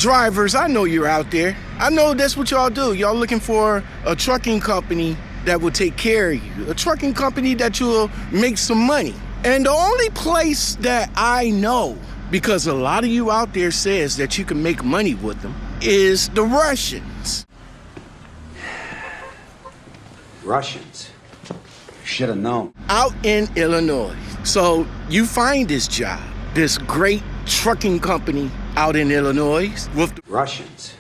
drivers, I know you're out there. I know that's what y'all do. Y'all looking for a trucking company that will take care of you. A trucking company that you'll make some money. And the only place that I know, because a lot of you out there says that you can make money with them, is the Russians. Russians? Should have known. Out in Illinois. So you find this job, this great trucking company out in Illinois with the Russians?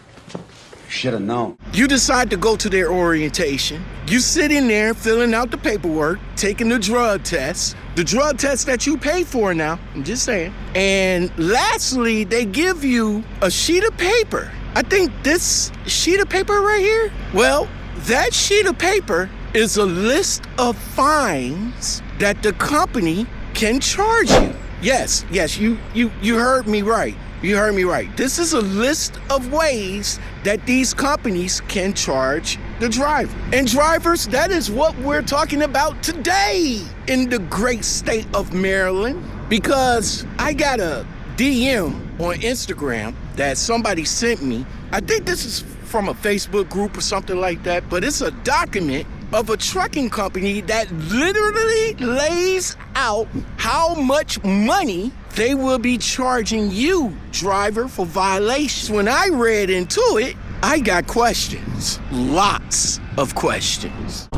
Should have known. You decide to go to their orientation. You sit in there filling out the paperwork, taking the drug test that you pay for now, I'm just saying. And lastly, they give you a sheet of paper. I think this sheet of paper right here, well, that sheet of paper is a list of fines that the company can charge you. Yes, you heard me right. You heard me right. This is a list of ways that these companies can charge the driver. And drivers, that is what we're talking about today in the great state of Maryland, because I got a DM on Instagram that somebody sent me. I think this is from a Facebook group or something like that, but it's a document of a trucking company that literally lays out how much money they will be charging you, driver, for violations. When I read into it, I got questions. Lots of questions.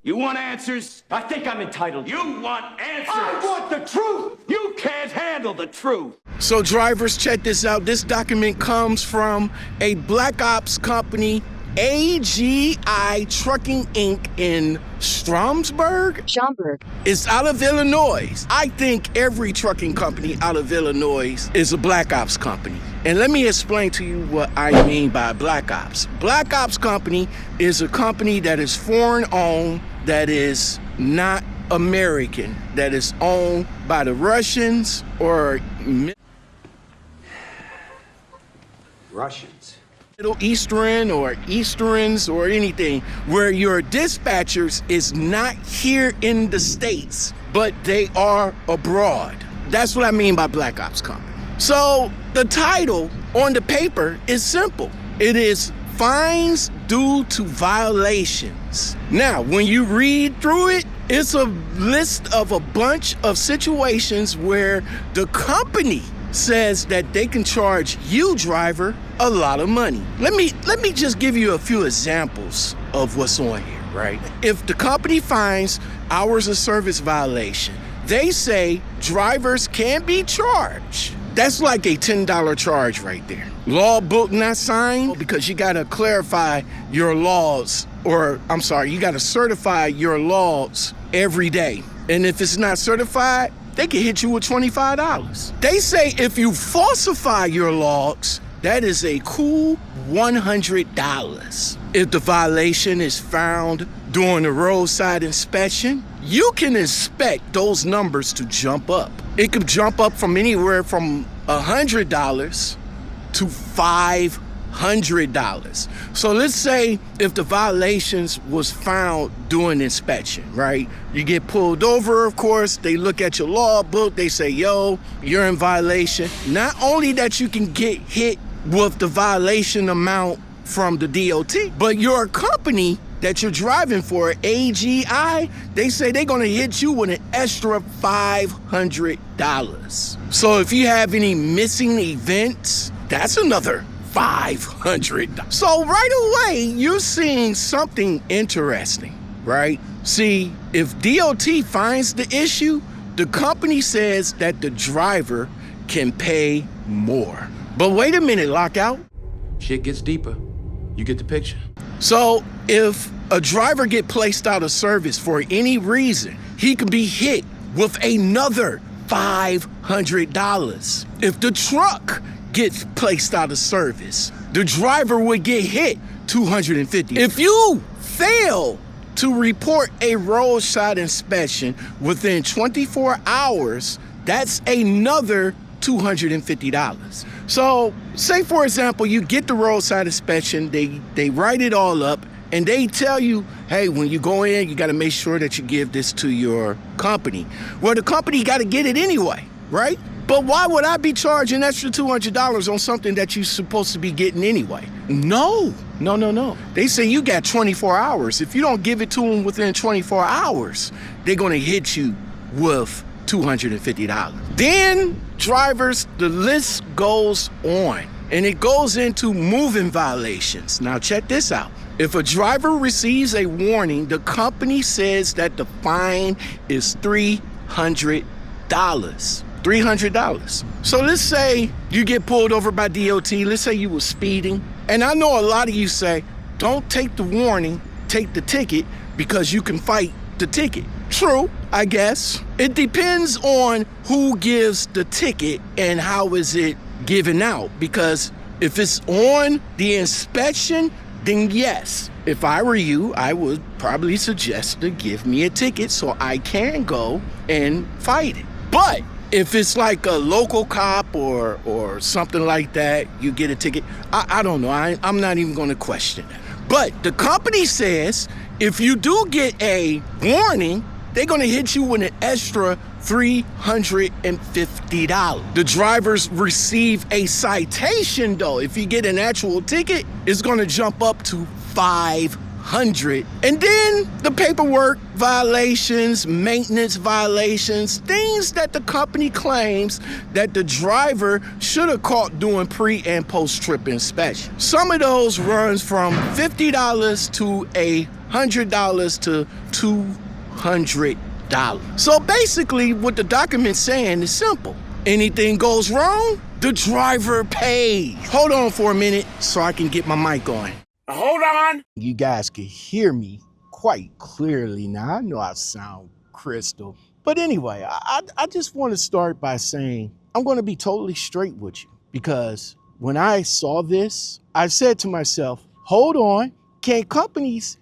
You want answers? I think I'm entitled. You want answers? I want the truth! You can't handle the truth. So drivers, check this out. This document comes from a Blk Ops company, AGI Trucking Inc. in Schaumburg. It's out of Illinois. I think every trucking company out of Illinois is a Blk Ops company. And let me explain to you what I mean by Blk Ops. Blk Ops company is a company that is foreign owned, that is not American, that is owned by the Russians or Russians? Middle Eastern or Easterns or anything, where your dispatchers is not here in the States, but they are abroad. That's what I mean by Blk Ops company. So the title on the paper is simple. It is fines due to violations. Now, when you read through it, it's a list of a bunch of situations where the company says that they can charge you, driver, a lot of money. Let me just give you a few examples of what's on here, right? If the company finds hours of service violation, they say drivers can be charged. That's like a $10 charge right there. Law book not signed, because you gotta clarify your laws, or I'm sorry, you gotta certify your laws every day. And if it's not certified, they can hit you with $25. They say if you falsify your logs, that is a cool $100. If the violation is found during a roadside inspection, you can expect those numbers to jump up. It could jump up from anywhere from $100 to $500. So let's say if the violations was found during inspection, right? You get pulled over, of course, they look at your law book, they say, yo, you're in violation. Not only that you can get hit with the violation amount from the DOT, but your company that you're driving for, AGI, they say they're gonna hit you with an extra $500. So if you have any missing events, that's another $500. So right away, you're seeing something interesting, right? See, if DOT finds the issue, the company says that the driver can pay more. But wait a minute, Lockout. Shit gets deeper. You get the picture. So if a driver get placed out of service for any reason, he could be hit with another $500. If the truck gets placed out of service, the driver would get hit $250. If you fail to report a roadside inspection within 24 hours, that's another $250. So say, for example, you get the roadside inspection, they write it all up, and they tell you, hey, when you go in, you got to make sure that you give this to your company. Well, the company got to get it anyway, right? But why would I be charging extra $200 on something that you're supposed to be getting anyway? No. They say you got 24 hours. If you don't give it to them within 24 hours, they're gonna hit you with $250. Then drivers, the list goes on, and it goes into moving violations. Now check this out. If a driver receives a warning, the company says that the fine is $300. $300. So let's say you get pulled over by DOT. Let's say you were speeding. And I know a lot of you say, don't take the warning, take the ticket, because you can fight the ticket. True, I guess. It depends on who gives the ticket and how is it given out. Because if it's on the inspection, then yes. If I were you, I would probably suggest to give me a ticket so I can go and fight it. But if it's like a local cop or something like that, you get a ticket, I don't know. I'm not even going to question that. But the company says if you do get a warning, they're going to hit you with an extra $350. The drivers receive a citation, though. If you get an actual ticket, it's going to jump up to $500. And then the paperwork violations, maintenance violations, things that the company claims that the driver should have caught doing pre and post trip inspection. Some of those runs from $50 to $100 to $200. So basically what the document's saying is simple. Anything goes wrong, the driver pays. Hold on for a minute so I can get my mic on. Hold on. You guys can hear me quite clearly now. I know I sound crystal. But anyway, I just want to start by saying I'm going to be totally straight with you, because when I saw this, I said to myself, hold on, can companies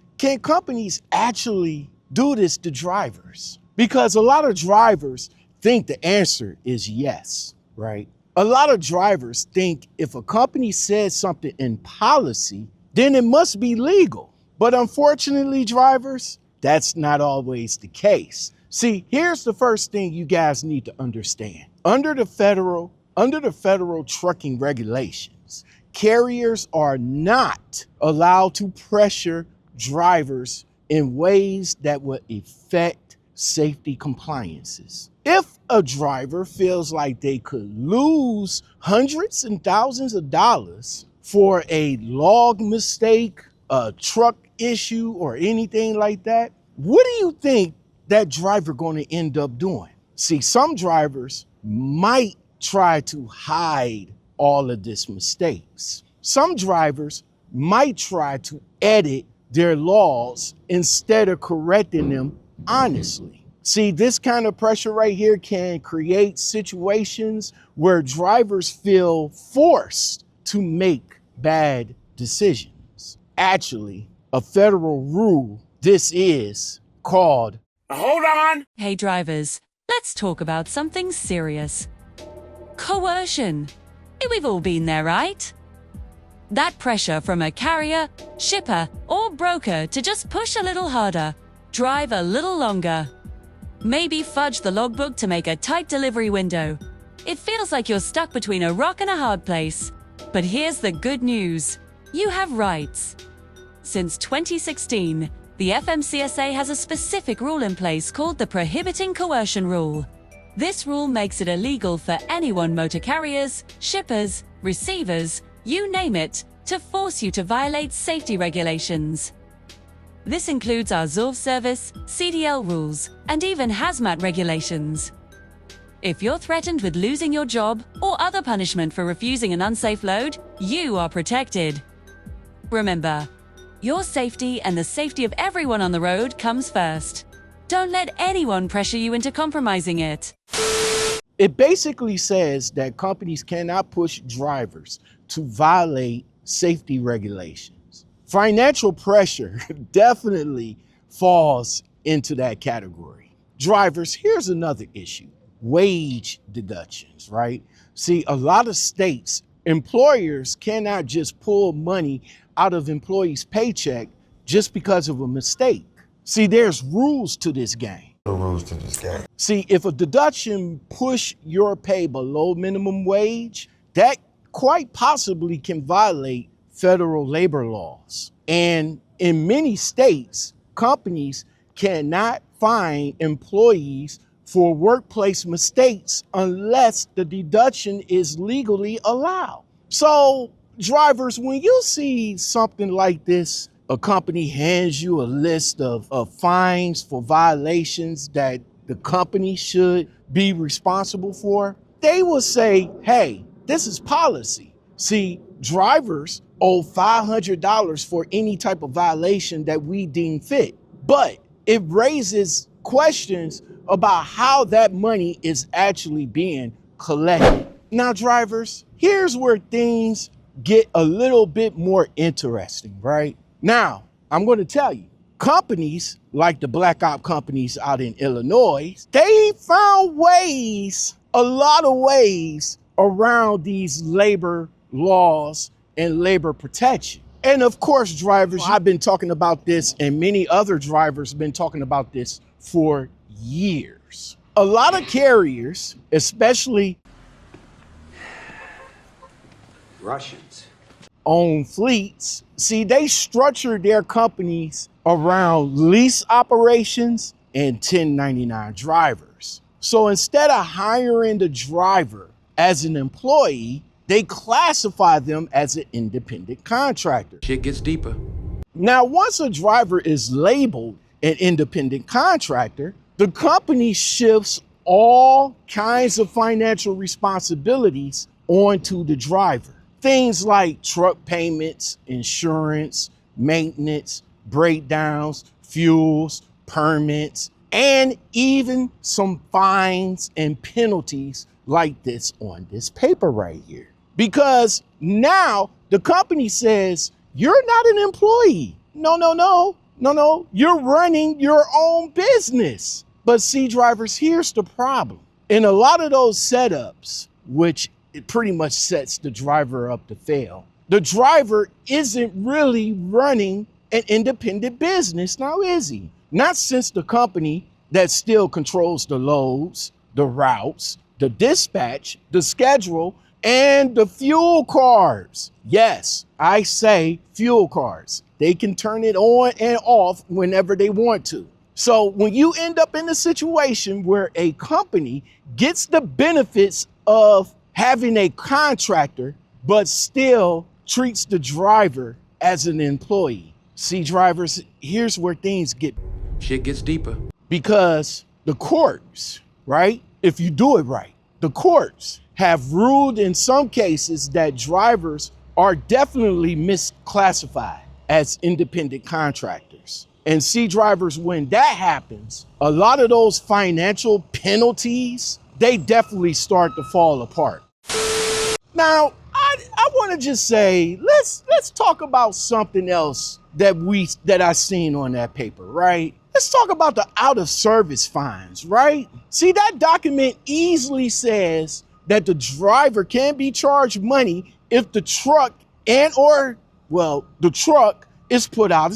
actually do this to drivers? Because a lot of drivers think the answer is yes, right? A lot of drivers think if a company says something in policy, then it must be legal. But unfortunately, drivers, that's not always the case. See, here's the first thing you guys need to understand. Under the federal trucking regulations, carriers are not allowed to pressure drivers in ways that would affect safety compliances. If a driver feels like they could lose hundreds and thousands of dollars for a log mistake, a truck issue, or anything like that, what do you think that driver going to end up doing? See, some drivers might try to hide all of this mistakes. Some drivers might try to edit their laws instead of correcting them honestly. See, this kind of pressure right here can create situations where drivers feel forced to make bad decisions. Actually, a federal rule this is called... Hold on. Hey drivers, let's talk about something serious. Coercion. We've all been there, right? That pressure from a carrier, shipper, or broker to just push a little harder, drive a little longer. Maybe fudge the logbook to make a tight delivery window. It feels like you're stuck between a rock and a hard place. But here's the good news. You have rights. Since 2016, the FMCSA has a specific rule in place called the Prohibiting Coercion Rule. This rule makes it illegal for anyone, motor carriers, shippers, receivers, you name it, to force you to violate safety regulations. This includes our ZORV service, CDL rules, and even hazmat regulations. If you're threatened with losing your job or other punishment for refusing an unsafe load, you are protected. Remember, your safety and the safety of everyone on the road comes first. Don't let anyone pressure you into compromising it. It basically says that companies cannot push drivers to violate safety regulations. Financial pressure definitely falls into that category. Drivers, here's another issue. Wage deductions, right? See, a lot of states, employers cannot just pull money out of employees' paycheck just because of a mistake. See, there's rules to this game. No rules to this game. See, if a deduction push your pay below minimum wage, that quite possibly can violate federal labor laws. And in many states, companies cannot fine employees for workplace mistakes unless the deduction is legally allowed. So, drivers, when you see something like this, a company hands you a list of fines for violations that the company should be responsible for, they will say, hey, this is policy. See, drivers owe $500 for any type of violation that we deem fit. But it raises questions about how that money is actually being collected. Now, drivers, here's where things get a little bit more interesting, right? Now, I'm going to tell you, companies like the Blk Ops companies out in Illinois, they found ways, a lot of ways around these labor laws and labor protection. And of course, drivers, I've been talking about this and many other drivers have been talking about this for years. A lot of carriers, especially Russians. own fleets, see, they structure their companies around lease operations and 1099 drivers. So instead of hiring the driver as an employee, they classify them as an independent contractor. Shit gets deeper. Now, once a driver is labeled an independent contractor, the company shifts all kinds of financial responsibilities onto the driver. Things like truck payments, insurance, maintenance, breakdowns, fuels, permits, and even some fines and penalties like this on this paper right here. Because now the company says, you're not an employee. No. You're running your own business. But see, drivers, here's the problem. In a lot of those setups, which it pretty much sets the driver up to fail, the driver isn't really running an independent business now, is he? Not since the company that still controls the loads, the routes, the dispatch, the schedule, and the fuel cards. Yes, I say fuel cards. They can turn it on and off whenever they want to. So when you end up in a situation where a company gets the benefits of having a contractor, but still treats the driver as an employee. See, drivers, here's where things get... Shit gets deeper. Because the courts, right? If you do it right, the courts have ruled in some cases that drivers are definitely misclassified as independent contractors. And see, drivers, when that happens, a lot of those financial penalties, they definitely start to fall apart. Now, I want to just say, let's talk about something else that I seen on that paper, right? Let's talk about the out of service fines, right? See, that document easily says that the driver can be charged money if the truck the truck is put out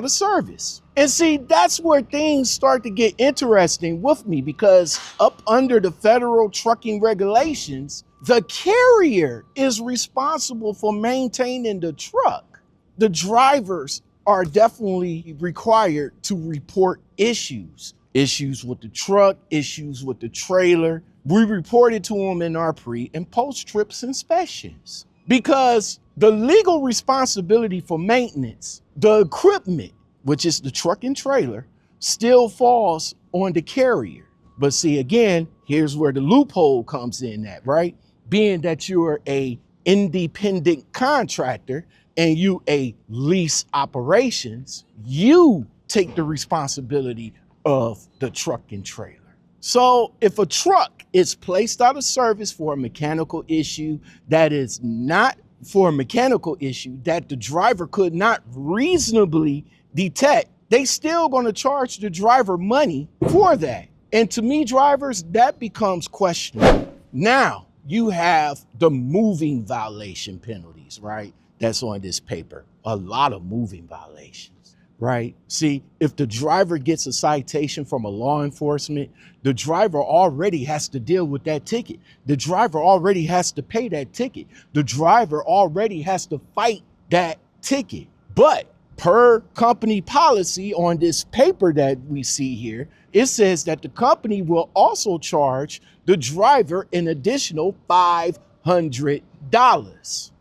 of service. And see, that's where things start to get interesting with me, because up under the federal trucking regulations, the carrier is responsible for maintaining the truck. The drivers are definitely required to report issues with the truck, issues with the trailer. We reported to them in our pre and post trips inspections, because the legal responsibility for maintenance, the equipment, which is the truck and trailer, still falls on the carrier. But see, again, here's where the loophole comes in at, right? Being that you're a independent contractor and you a lease operations, you take the responsibility of the truck and trailer. So if a truck is placed out of service for a mechanical issue that is not for a mechanical issue that the driver could not reasonably detect, they still going to charge the driver money for that. And to me, drivers, that becomes questionable. Now you have the moving violation penalties, right? That's on this paper. A lot of moving violations. right? See, if the driver gets a citation from a law enforcement, the driver already has to deal with that ticket. The driver already has to pay that ticket. The driver already has to fight that ticket. But per company policy on this paper that we see here, it says that the company will also charge the driver an additional $500.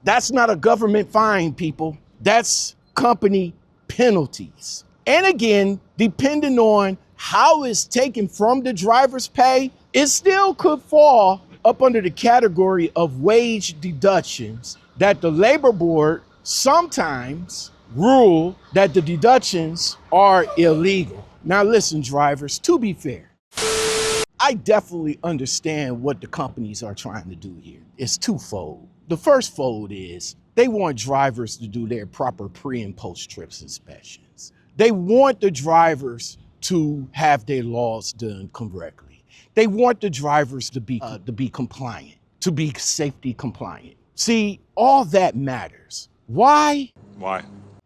That's not a government fine, people. That's company penalties. And again, depending on how it's taken from the driver's pay, it still could fall up under the category of wage deductions that the labor board sometimes rule that the deductions are illegal. Now listen, drivers, to be fair, I definitely understand what the companies are trying to do here. It's twofold. The first fold is they want drivers to do their proper pre and post trips inspections. They want the drivers to have their laws done correctly. They want the drivers to be compliant, to be safety compliant. See, all that matters. Why? Why?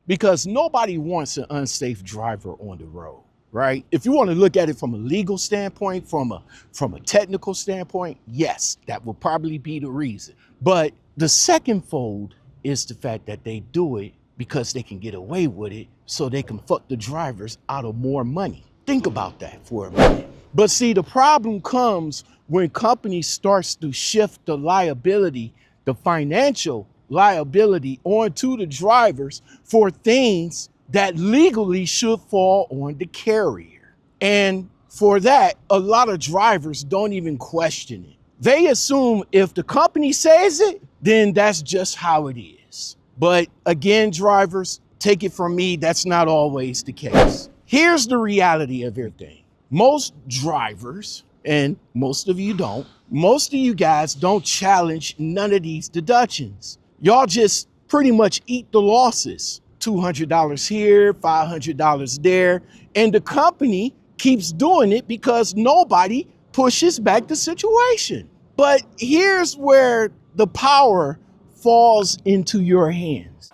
Because nobody wants an unsafe driver on the road, right? If you want to look at it from a legal standpoint, from a technical standpoint, yes, that will probably be the reason. But the second fold is the fact that they do it because they can get away with it so they can fuck the drivers out of more money. Think about that for a minute. But see, the problem comes when companies starts to shift the liability, the financial liability onto the drivers for things that legally should fall on the carrier. And for that, a lot of drivers don't even question it. They assume if the company says it, then that's just how it is. But again, drivers, take it from me, that's not always the case. Here's the reality of everything. Most drivers, and most of you don't, most of you guys don't challenge none of these deductions. Y'all just pretty much eat the losses. $200 here, $500 there. And the company keeps doing it because nobody pushes back the situation. But here's where the power falls into your hands.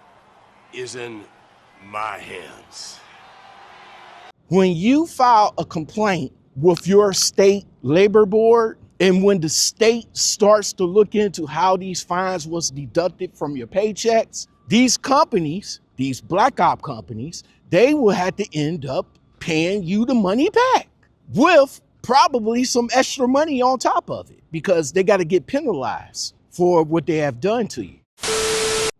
Is in my hands. When you file a complaint with your state labor board, and when the state starts to look into how these fines was deducted from your paychecks, these companies, these Blk Ops companies, they will have to end up paying you the money back with probably some extra money on top of it because they got to get penalized for what they have done to you.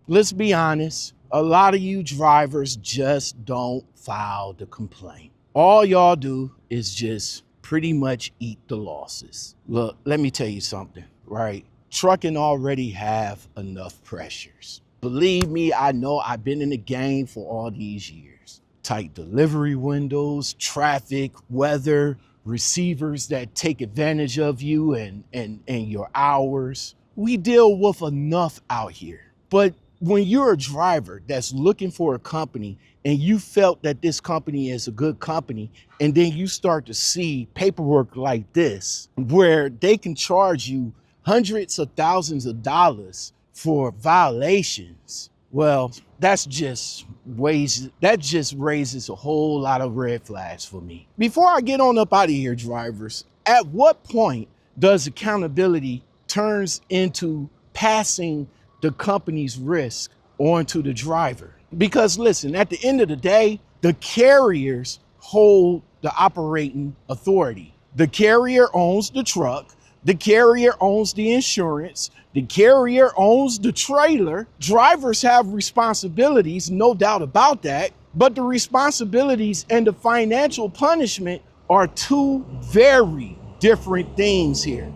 Let's be honest, a lot of you drivers just don't file the complaint. All y'all do is just pretty much eat the losses. Look, let me tell you something, right? Trucking already have enough pressures. Believe me, I know I've been in the game for all these years. Tight delivery windows, traffic, weather, receivers that take advantage of you and your hours. We deal with enough out here. But when you're a driver that's looking for a company and you felt that this company is a good company, and then you start to see paperwork like this, where they can charge you hundreds of thousands of dollars for violations, well, that just raises a whole lot of red flags for me. Before I get on up out of here, drivers, at what point does accountability turns into passing the company's risk onto the driver? Because listen, at the end of the day, the carriers hold the operating authority. The carrier owns the truck, the carrier owns the insurance, the carrier owns the trailer. Drivers have responsibilities, no doubt about that, but the responsibilities and the financial punishment are two very different things here.